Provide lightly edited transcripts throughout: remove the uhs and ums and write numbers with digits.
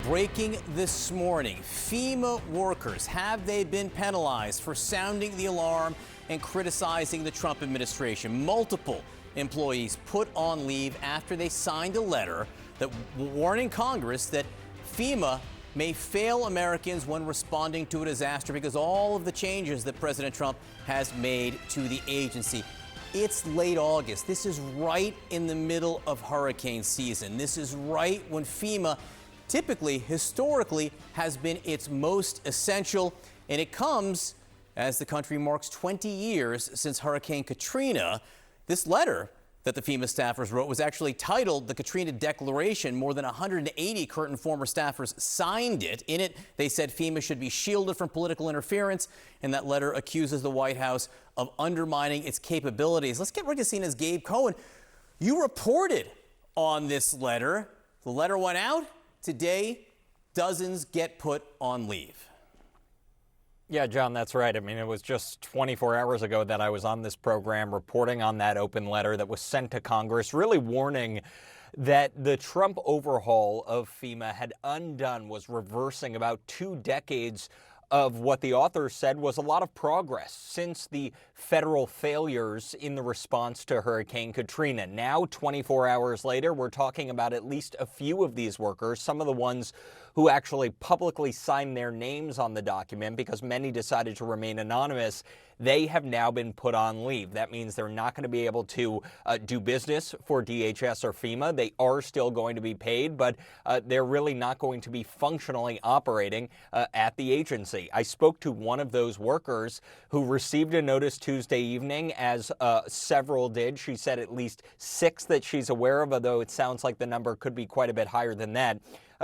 breaking this morning. FEMA workers, have they been penalized for sounding the alarm and criticizing the Trump administration? Multiple employees put on leave after they signed a letter that warning Congress that FEMA may fail Americans when responding to a disaster because all of the changes that President Trump has made to the agency. It's late August. This is right in the middle of hurricane season. This is right when FEMA typically, historically, has been its most essential. And it comes as the country marks 20 years since Hurricane Katrina. This letter that the FEMA staffers wrote was actually titled the Katrina Declaration. More than 180 current and former staffers signed it. In it, they said FEMA should be shielded from political interference, and that letter accuses the White House of undermining its capabilities. Let's get right to CNN's Gabe Cohen. You reported on this letter. The letter went out. Today, dozens get put on leave. Yeah, John, that's right. I mean, it was just 24 hours ago that I was on this program reporting on that open letter that was sent to Congress, really warning that the Trump overhaul of FEMA had undone, was reversing about 2 decades of what the author said was a lot of progress since the federal failures in the response to Hurricane Katrina. Now, 24 hours later, we're talking about at least a few of these workers, some of the ones who actually publicly signed their names on the document because many decided to remain anonymous. They have now been put on leave. That means they're not going to be able to do business for DHS or FEMA. They are still going to be paid, but they're really not going to be functionally operating at the agency. I spoke to one of those workers who received a notice Tuesday evening, as several did. She said at least 6 that she's aware of, although it sounds like the number could be quite a bit higher than that.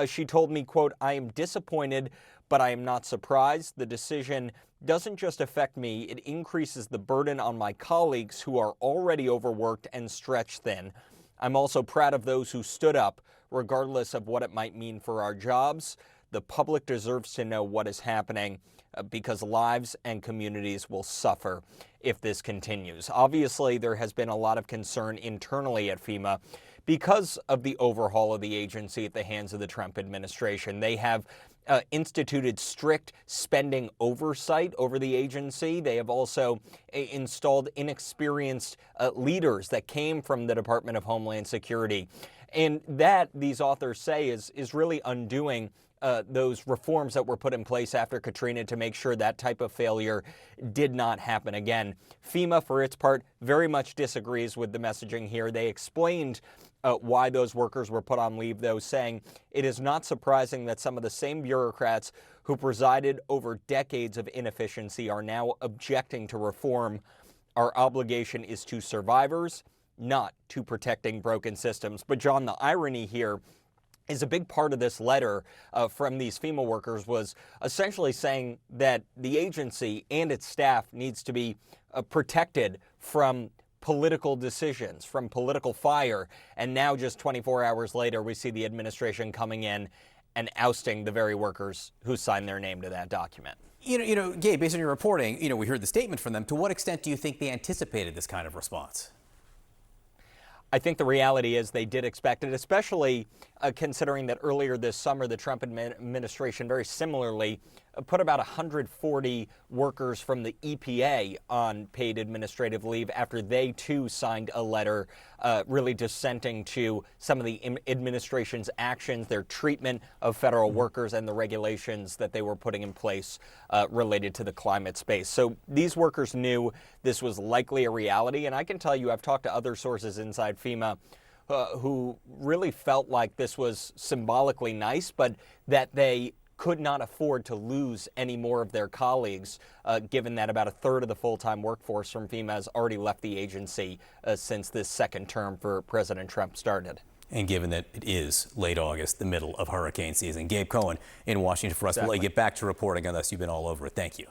She told me, quote, "I am disappointed, but I am not surprised. The decision doesn't just affect me, it increases the burden on my colleagues who are already overworked and stretched thin. I'm also proud of those who stood up, regardless of what it might mean for our jobs. The public deserves to know what is happening because lives and communities will suffer if this continues." Obviously, there has been a lot of concern internally at FEMA because of the overhaul of the agency at the hands of the Trump administration. They have instituted strict spending oversight over the agency. They have also installed inexperienced leaders that came from the Department of Homeland Security. And that, these authors say, is really undoing those reforms that were put in place after Katrina to make sure that type of failure did not happen again. FEMA, for its part, very much disagrees with the messaging here. They explained why those workers were put on leave, though, saying it is not surprising that some of the same bureaucrats who presided over decades of inefficiency are now objecting to reform. Our obligation is to survivors, not to protecting broken systems. But, John, the irony here is a big part of this letter from these FEMA workers was essentially saying that the agency and its staff needs to be protected from political decisions, from political fire. And now, just 24 hours later, we see the administration coming in and ousting the very workers who signed their name to that document. You know, Gabe, based on your reporting, we heard the statement from them. To what extent do you think they anticipated this kind of response? I think the reality is they did expect it, especially considering that earlier this summer, the Trump administration very similarly put about 140 workers from the EPA on paid administrative leave after they, too, signed a letter really dissenting to some of the administration's actions, their treatment of federal workers, and the regulations that they were putting in place related to the climate space. So these workers knew this was likely a reality, and I can tell you I've talked to other sources inside FEMA who really felt like this was symbolically nice, but that they could not afford to lose any more of their colleagues, given that about a third of the full-time workforce from FEMA has already left the agency since this second term for President Trump started. And given that it is late August, the middle of hurricane season. Gabe Cohen in Washington for us. Exactly. We'll let you get back to reporting on this. You've been all over it. Thank you.